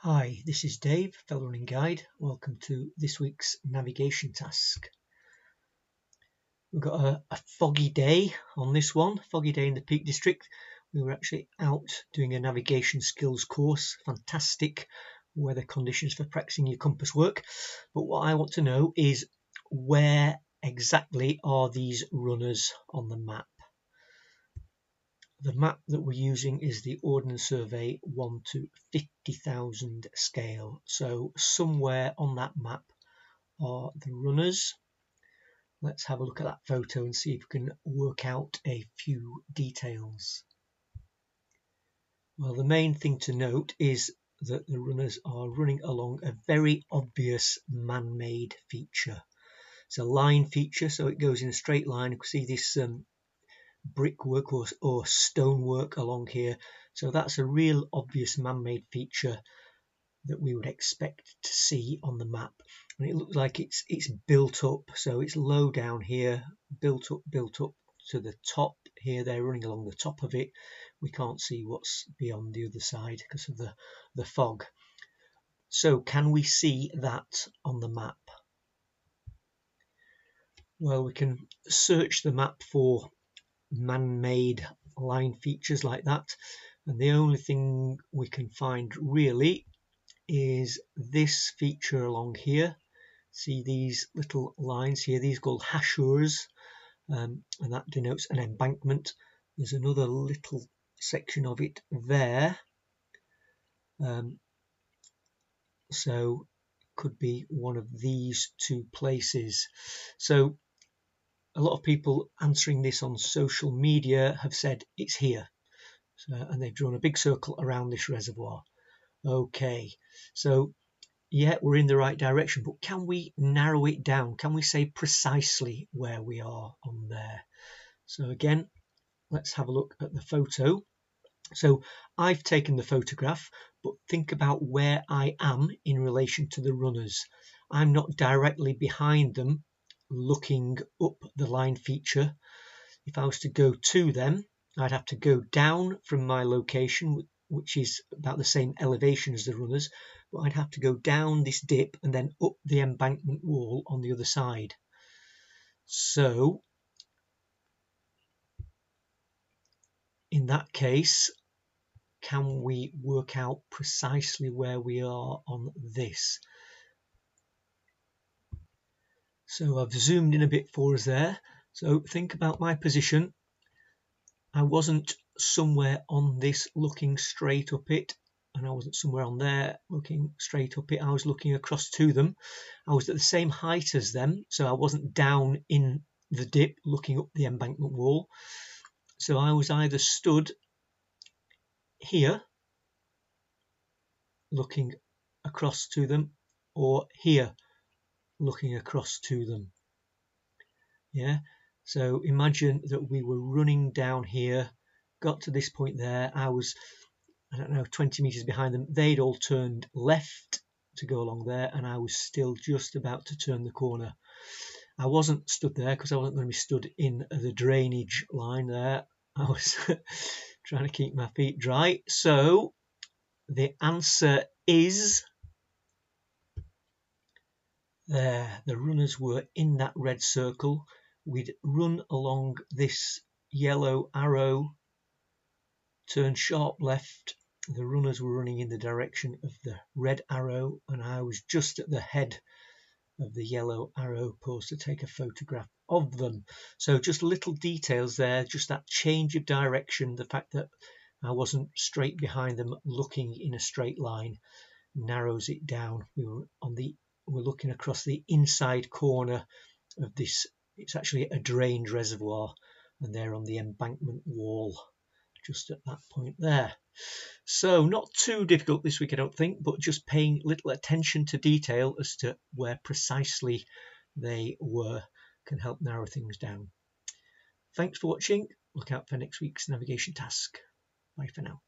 Hi, this is Dave, Fellow Running Guide. Welcome to this week's navigation task. We've got a foggy day on this one, foggy day in the Peak District. We were actually out doing a navigation skills course, fantastic weather conditions for practicing your compass work. But what I want to know is where exactly are these runners on the map? The map that we're using is the Ordnance Survey 1 to 50,000 scale. So somewhere on that map are the runners. Let's have a look at that photo and see if we can work out a few details. Well, the main thing to note is that the runners are running along a very obvious man-made feature. It's a line feature, so it goes in a straight line. You can see this brickwork or stonework along here, so that's a real obvious man-made feature that we would expect to see on the map. And it looks like it's built up, so it's low down here, built up to the top here. They're running along the top of it. We can't see what's beyond the other side because of the fog. So can we see that on the map? Well, we can search the map for man-made line features like that, and the only thing we can find really is this feature along here. See these little lines here, these are called hachures, and that denotes an embankment. There's another little section of it there, so it could be one of these two places. So a lot of people answering this on social media have said it's here, and they've drawn a big circle around this reservoir. Okay, so yeah, we're in the right direction, but can we narrow it down? Can we say precisely where we are on there? So again, let's have a look at the photo. So I've taken the photograph, but think about where I am in relation to the runners. I'm not directly behind them looking up the line feature. If I was to go to them, I'd have to go down from my location, which is about the same elevation as the runners, but I'd have to go down this dip and then up the embankment wall on the other side. So in that case, can we work out precisely where we are on this? So I've zoomed in a bit for us there. So think about my position. I wasn't somewhere on this looking straight up it, and I wasn't somewhere on there looking straight up it. I was looking across to them. I was at the same height as them, so I wasn't down in the dip looking up the embankment wall. So I was either stood here looking across to them, or here looking across to them. Yeah, so imagine that we were running down here, got to this point there. I was, I don't know, 20 meters behind them. They'd all turned left to go along there, and I was still just about to turn the corner. I wasn't stood there because I wasn't going to be stood in the drainage line there. I was trying to keep my feet dry. So the answer is there. The runners were in that red circle. We'd run along this yellow arrow, turn sharp left. The runners were running in the direction of the red arrow, and I was just at the head of the yellow arrow post to take a photograph of them. So just little details there, just that change of direction, the fact that I wasn't straight behind them looking in a straight line narrows it down. We're looking across the inside corner of this. It's actually a drained reservoir, and they're on the embankment wall just at that point there. So not too difficult this week, I don't think, but just paying little attention to detail as to where precisely they were can help narrow things down. Thanks for watching. Look out for next week's navigation task. Bye for now.